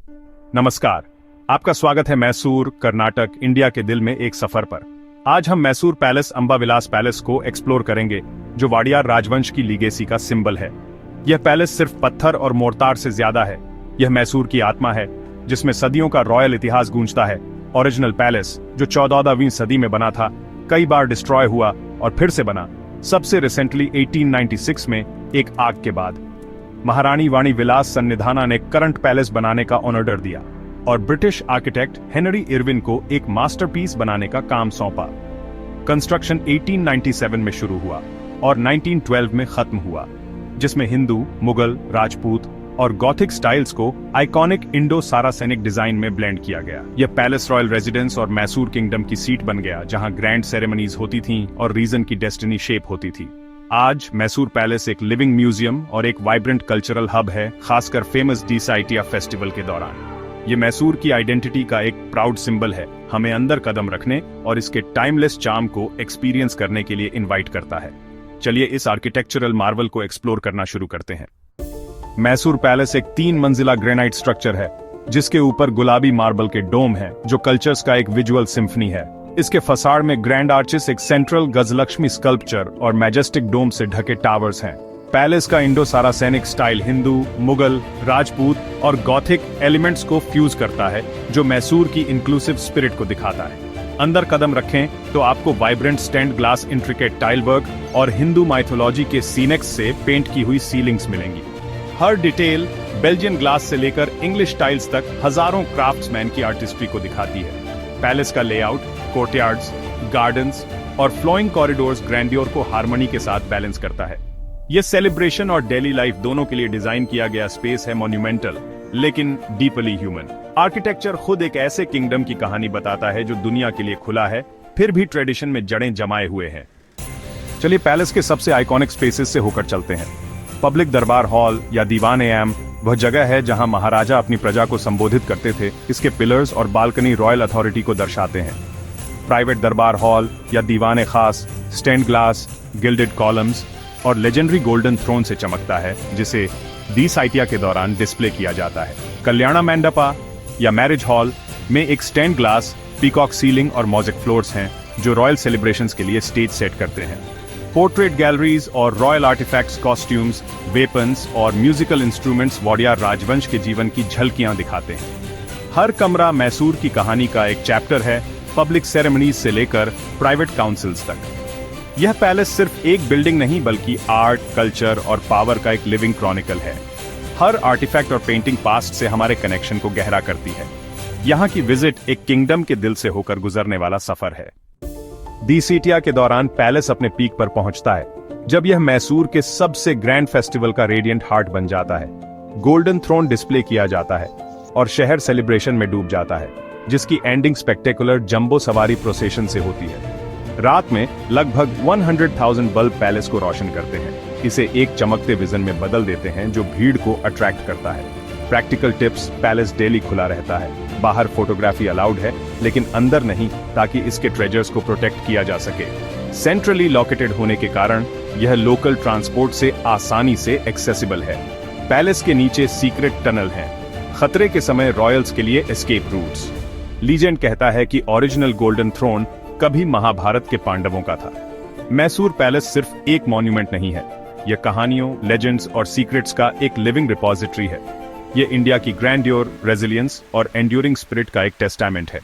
नमस्कार, आपका स्वागत है मैसूर, कर्नाटक, इंडिया के दिल में एक सफर पर। आज हम मैसूर पैलेस अंबाविलास पैलेस को एक्सप्लोर करेंगे, जो वाडियार राजवंश की लीगेसी का सिंबल है। यह पैलेस सिर्फ पत्थर और मोर्टार से ज्यादा है। यह मैसूर की आत्मा है, जिसमें सदियों का रॉयल इतिहास गूंजता है। ओरिजिनल पैलेस, जो 14वीं सदी में बना था, कई बार डिस्ट्रॉय हुआ और फिर से बना, सबसे रिसेंटली 1896 में एक आग के बाद। महारानी वाणी विलास सन्निधाना ने करंट पैलेस बनाने का ऑर्डर दिया और ब्रिटिश आर्किटेक्ट हेनरी इरविन को एक मास्टरपीस बनाने का काम सौंपा। कंस्ट्रक्शन 1897 में शुरू हुआ और 1912 में खत्म हुआ, जिसमें हिंदू, मुगल, राजपूत और गॉथिक स्टाइल्स को आइकॉनिक इंडो सारासेनिक डिजाइन में ब्लेंड किया गया। यह पैलेस रॉयल रेजिडेंस और मैसूर किंगडम की सीट बन गया, जहां ग्रैंड सेरेमनीज होती थीं और रीजन की डेस्टिनी शेप होती थी। आज मैसूर पैलेस एक लिविंग म्यूजियम और एक वाइब्रेंट कल्चरल हब है, खासकर फेमस डीसाइटिया फेस्टिवल के दौरान। ये मैसूर की आइडेंटिटी का एक प्राउड सिंबल है, हमें अंदर कदम रखने और इसके टाइमलेस चार्म को एक्सपीरियंस करने के लिए इनवाइट करता है। चलिए इस आर्किटेक्चरल मार्वल को एक्सप्लोर करना शुरू करते हैं। मैसूर पैलेस एक 3 मंजिला ग्रेनाइट स्ट्रक्चर है, जिसके ऊपर गुलाबी मार्बल के डोम है, जो कल्चर्स का एक विजुअल सिम्फनी है। इसके फसाड में ग्रैंड आर्चेस, एक सेंट्रल गजलक्ष्मी स्कल्पचर और मैजेस्टिक डोम से ढके टावर्स हैं। पैलेस का इंडो सारासेनिक स्टाइल हिंदू, मुगल, राजपूत और गॉथिक एलिमेंट्स को फ्यूज करता है, जो मैसूर की इंक्लूसिव स्पिरिट को दिखाता है। अंदर कदम रखें तो आपको vibrant stand glass, intricate tile work और हिंदू माइथोलॉजी के सीनेक्स से पेंट की हुई सीलिंग्स मिलेंगी। हर डिटेल बेल्जियन ग्लास से लेकर इंग्लिश टाइल्स तक हजारों क्राफ्ट्समैन की आर्टिस्ट्री को दिखाती है। पैलेस का लेआउट, कोर्टयार्ड्स, गार्डन्स और फ्लोइंग कॉरिडोर्स ग्रैंडियोर को हार्मनी के साथ बैलेंस करता है। यह सेलिब्रेशन और डेली लाइफ दोनों के लिए डिजाइन किया गया स्पेस है, मॉन्यूमेंटल लेकिन डीपली ह्यूमन। आर्किटेक्चर खुद एक ऐसे किंगडम की कहानी बताता है जो दुनिया के लिए खुला है, फिर भी ट्रेडिशन में जड़ें जमाए हुए हैं। चलिए पैलेस के सबसे आइकॉनिक स्पेसेस से होकर चलते हैं। पब्लिक दरबार हॉल या दीवान-ए-आम वह जगह है जहां महाराजा अपनी प्रजा को संबोधित करते थे। इसके पिलर्स और बालकनी रॉयल अथॉरिटी को दर्शाते हैं। प्राइवेट दरबार हॉल या दीवान खास स्टेंड ग्लास, गिल्डेड कॉलम्स और लेजेंडरी गोल्डन थ्रोन से चमकता है, जिसे डीसाइटिया के दौरान डिस्प्ले किया जाता है। कल्याण मंडपा या मैरिज हॉल में एक स्टेंड ग्लास, पीकॉक सीलिंग और मोज़ेक फ्लोर्स हैं, जो रॉयल सेलिब्रेशंस के लिए स्टेज सेट करते हैं। पोर्ट्रेट गैलरीज और रॉयल आर्टिफैक्ट्स, कॉस्ट्यूम्स, वेपन्स और म्यूजिकल इंस्ट्रूमेंट्स वाडियार राजवंश के जीवन की झलकियां दिखाते हैं। हर कमरा मैसूर की कहानी का एक चैप्टर है, पब्लिक सेरेमनीज से लेकर प्राइवेट काउंसिल्स तक। यह पैलेस सिर्फ एक बिल्डिंग नहीं, बल्कि आर्ट, कल्चर और पावर का एक लिविंग क्रॉनिकल है। हर आर्टिफैक्ट और पेंटिंग पास्ट से हमारे कनेक्शन को गहरा करती है। यहाँ की विजिट एक किंगडम के दिल से होकर गुजरने वाला सफर है। डीसाइटिया के दौरान पैलेस अपने पीक पर पहुंचता है, जब यह मैसूर के सबसे ग्रैंड फेस्टिवल का रेडिएंट हार्ट बन जाता है। गोल्डन थ्रोन डिस्प्ले किया जाता है और शहर सेलिब्रेशन में डूब जाता है, जिसकी एंडिंग स्पेक्टेकुलर जंबो सवारी प्रोसेशन से होती है। रात में लगभग 100,000 बल्ब पैलेस को रोशन करते हैं, इसे एक चमकते विजन में बदल देते हैं, जो भीड़ को अट्रैक्ट करता है। प्रैक्टिकल टिप्स: पैलेस डेली खुला रहता है, बाहर फोटोग्राफी अलाउड है, लेकिन अंदर नहीं, ताकि इसके ट्रेजर्स को प्रोटेक्ट किया जा सके। सेंट्रली लोकेटेड होने के कारण यह लोकल ट्रांसपोर्ट से आसानी से एक्सेसिबल है। पैलेस के नीचे सीक्रेट टनल हैं, खतरे के समय रॉयल्स के लिए एस्केप रूट्स। लीजेंड कहता है कि ओरिजिनल गोल्डन थ्रोन कभी महाभारत के पांडवों का था। मैसूर पैलेस सिर्फ एक मॉन्यूमेंट नहीं है, यह कहानियों, लेजेंड्स और सीक्रेट्स का एक लिविंग रिपोजिटरी है। यह इंडिया की ग्रैंडियोर, रेजिलियंस और एंड्यूरिंग स्पिरिट का एक टेस्टामेंट है।